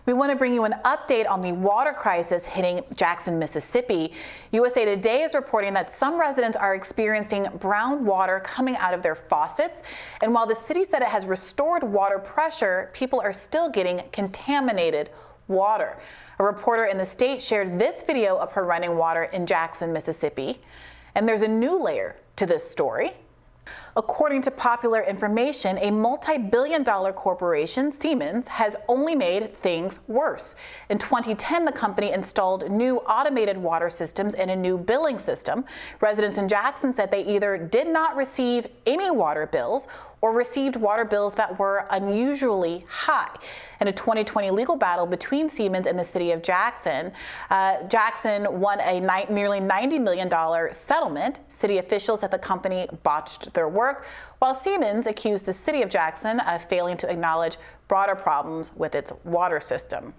We want to bring you an update on the water crisis hitting Jackson, Mississippi. USA Today is reporting that some residents are experiencing brown water coming out of their faucets. And while the city said it has restored water pressure, people are still getting contaminated water. A reporter in the state shared this video of her running water in Jackson, Mississippi. And there's a new layer to this story. According to Popular Information, a multi-billion-dollar corporation, Siemens, has only made things worse. In 2010, the company installed new automated water systems and a new billing system. Residents in Jackson said they either did not receive any water bills or received water bills that were unusually high. In a 2020 legal battle between Siemens and the city of Jackson, Jackson won a nearly $90 million settlement. City officials said the company botched their work, while Siemens accused the city of Jackson of failing to acknowledge broader problems with its water system.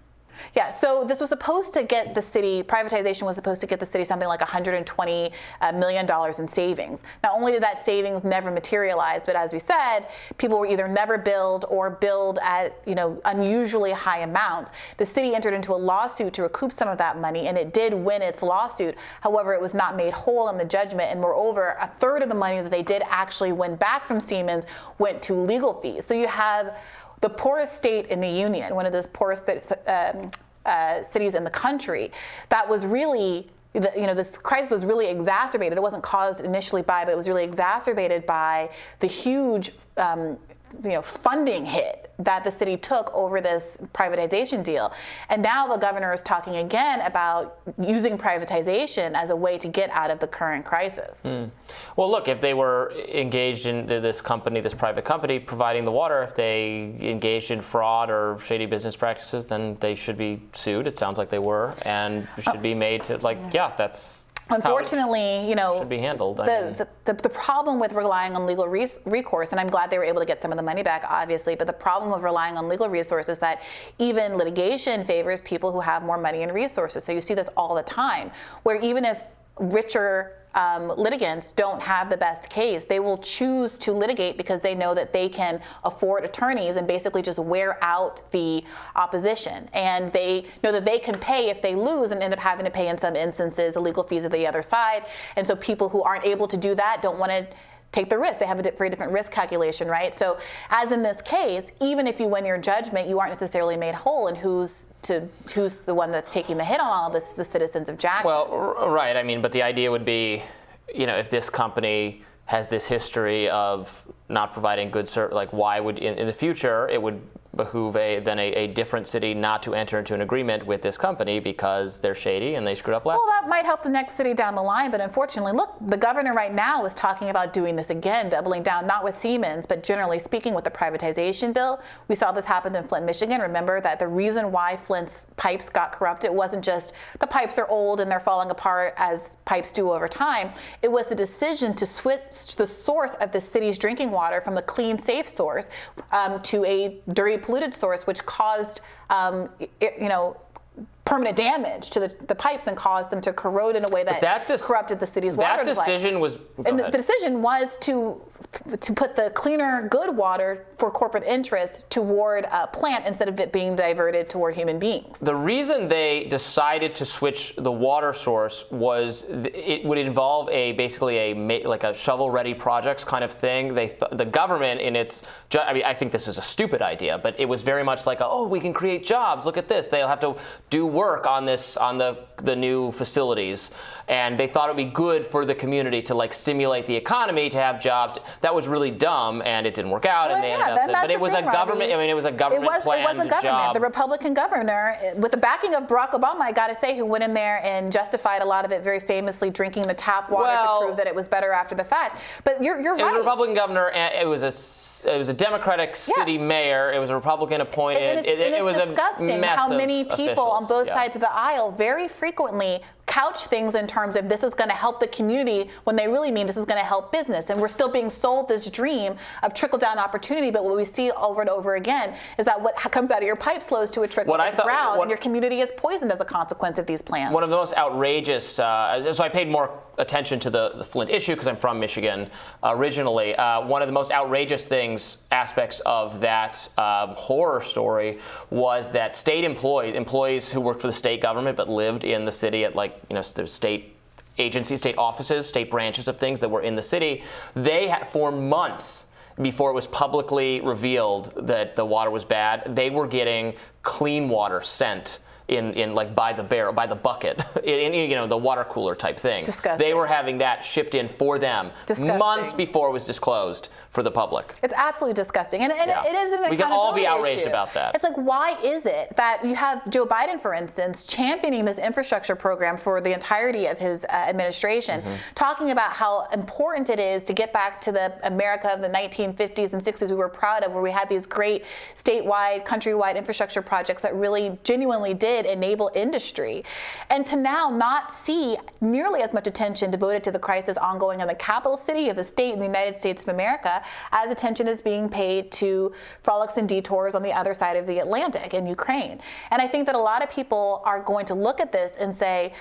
Yeah, so this was supposed to get the city, privatization was supposed to get the city something like $120 million in savings. Not only did that savings never materialize, but as we said, people were either never billed or billed at, unusually high amounts. The city entered into a lawsuit to recoup some of that money, and it did win its lawsuit. However, it was not made whole in the judgment, and moreover, a third of the money that they did actually win back from Siemens went to legal fees. So you have the poorest state in the union, one of those poorest cities in the country, that was really, this crisis was really exacerbated. It wasn't caused initially by, but it was really exacerbated by the huge, funding hit that the city took over this privatization deal. And now the governor is talking again about using privatization as a way to get out of the current crisis. Well, look, if they were engaged in this company, this private company providing the water, if they engaged in fraud or shady business practices, then they should be sued. It sounds like they were, and should be made to, that's unfortunately, should be handled. The problem with relying on legal recourse, and I'm glad they were able to get some of the money back, obviously, but the problem of relying on legal resources is that even litigation favors people who have more money and resources. So you see this all the time, where even if richer litigants don't have the best case, they will choose to litigate because they know that they can afford attorneys and basically just wear out the opposition. And they know that they can pay if they lose and end up having to pay in some instances the legal fees of the other side. And so people who aren't able to do that don't want to take the risk. They have a very different risk calculation, right? So as in this case, even if you win your judgment, you aren't necessarily made whole, and who's the one that's taking the hit on all of this? The citizens of Jackson. Well, right. I mean, but the idea would be, if this company has this history of not providing good service, why would in the future it would behoove a different city not to enter into an agreement with this company because they're shady and they screwed up last time? Well, that might help the next city down the line, but unfortunately, look, the governor right now is talking about doing this again, doubling down, not with Siemens, but generally speaking with the privatization bill. We saw this happen in Flint, Michigan. Remember that the reason why Flint's pipes got corrupted wasn't just the pipes are old and they're falling apart as pipes do over time. It was the decision to switch the source of the city's drinking water from a clean, safe source to a dirty, polluted source, which caused, permanent damage to the pipes and caused them to corrode in a way that corrupted the city's water supply. The decision was to put the cleaner, good water for corporate interests toward a plant instead of it being diverted toward human beings. The reason they decided to switch the water source was it would involve basically a shovel-ready projects kind of thing. The government in its, I think this is a stupid idea, but it was very much like, we can create jobs. Look at this. They'll have to do work on the new facilities, and they thought it'd be good for the community to stimulate the economy to have jobs. That was really dumb, and it didn't work out. Well, and they ended up. But it was a government. I mean, it was a government planned job. It was a government. The Republican governor, with the backing of Barack Obama, I got to say, who went in there and justified a lot of it very famously, drinking the tap water to prove that it was better after the fact. But you're right. It was a Republican governor. And it was a Democratic city mayor. It was a Republican appointed. And it was disgusting how many people on both sides of the aisle very frequently couch things in terms of this is going to help the community when they really mean this is going to help business. And we're still being sold this dream of trickle-down opportunity, but what we see over and over again is that what comes out of your pipe flows to a trickle to the ground, and your community is poisoned as a consequence of these plans. One of the most outrageous, so I paid more attention to the Flint issue because I'm from Michigan originally. One of the most outrageous aspects of that horror story was that state employees who worked for the state government but lived in the city at the state agencies, state offices, state branches of things that were in the city, they had for months before it was publicly revealed that the water was bad, they were getting clean water sent in like by the barrel, by the bucket, in the water cooler type thing. Disgusting. They were having that shipped in for them months before it was disclosed for the public. It's absolutely disgusting, and it is an accountability We can all be outraged issue. about that. It's like, why is it that you have Joe Biden, for instance, championing this infrastructure program for the entirety of his administration, talking about how important it is to get back to the America of the 1950s and 60s we were proud of, where we had these great statewide, countrywide infrastructure projects that really genuinely did enable industry, and to now not see nearly as much attention devoted to the crisis ongoing in the capital city of the state in the United States of America as attention is being paid to frolics and detours on the other side of the Atlantic in Ukraine. And I think that a lot of people are going to look at this and say,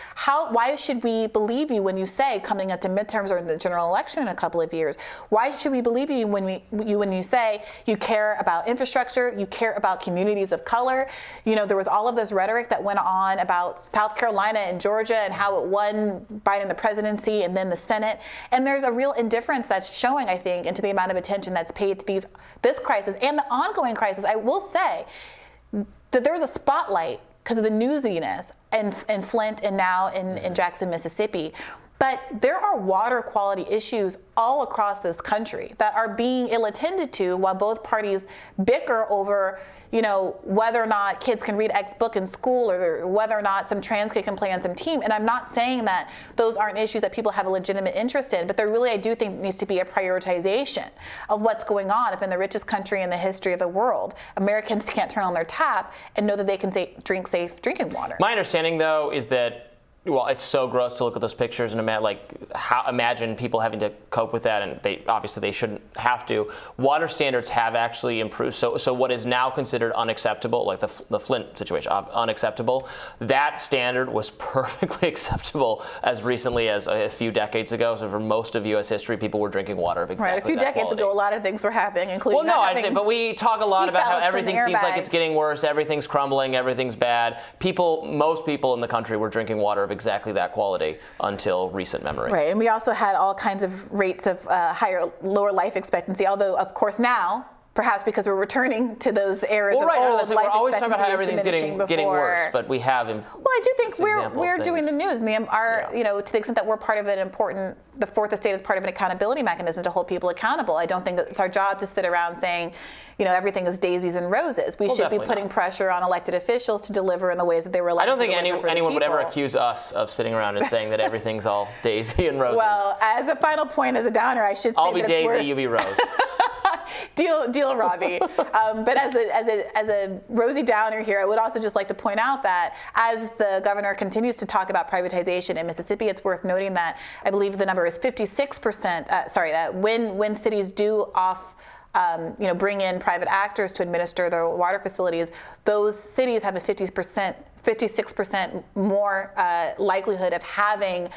why should we believe you when you say, coming up to midterms or the general election in a couple of years, why should we believe you when you say you care about infrastructure, you care about communities of color? There was all of this rhetoric that went on about South Carolina and Georgia and how it won Biden the presidency and then the Senate. And there's a real indifference that's showing, I think, into the amount of attention that's paid to this crisis and the ongoing crisis. I will say that there was a spotlight because of the newsiness in Flint and now in Jackson, Mississippi. But there are water quality issues all across this country that are being ill-attended to while both parties bicker over, whether or not kids can read X book in school or whether or not some trans kid can play on some team. And I'm not saying that those aren't issues that people have a legitimate interest in, but there really, I do think, needs to be a prioritization of what's going on. If in the richest country in the history of the world, Americans can't turn on their tap and know that they can drink safe drinking water. My understanding, though, is that it's so gross to look at those pictures and imagine people having to cope with that, and they shouldn't have to. Water standards have actually improved. So what is now considered unacceptable, like the Flint situation, unacceptable, that standard was perfectly acceptable as recently as a few decades ago. So for most of U.S. history, people were drinking water of exactly that quality. Right, a few decades ago, a lot of things were happening, including but we talk a lot about how everything seems like it's getting worse, everything's crumbling, everything's bad. Most people in the country were drinking water of exactly that quality until recent memory. Right, and we also had all kinds of rates of lower life expectancy, although, of course, now, perhaps because we're returning to those eras of old life we're always talking about how everything's diminishing getting worse, but we have. Well, I do think we're doing the news, and to the extent that we're part of an important, the fourth estate is part of an accountability mechanism to hold people accountable. I don't think that it's our job to sit around saying, everything is daisies and roses. We should be putting pressure on elected officials to deliver in the ways that they were elected. I don't think anyone would ever accuse us of sitting around and saying that everything's all daisy and roses. Well, as a final point, as a downer, I should say I'll be daisy, you be rose. Deal, Robbie. But as a rosy downer here, I would also just like to point out that as the governor continues to talk about privatization in Mississippi, it's worth noting that I believe the number is 56%. That when cities do bring in private actors to administer their water facilities, those cities have a 56% more likelihood of having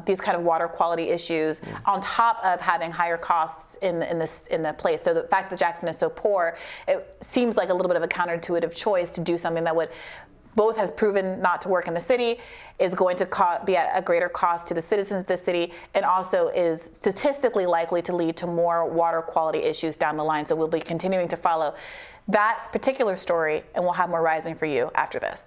these kind of water quality issues on top of having higher costs in the place. So the fact that Jackson is so poor, it seems like a little bit of a counterintuitive choice to do something that would both has proven not to work in the city, is going to be at a greater cost to the citizens of the city, and also is statistically likely to lead to more water quality issues down the line. So we'll be continuing to follow that particular story, and we'll have more Rising for you after this.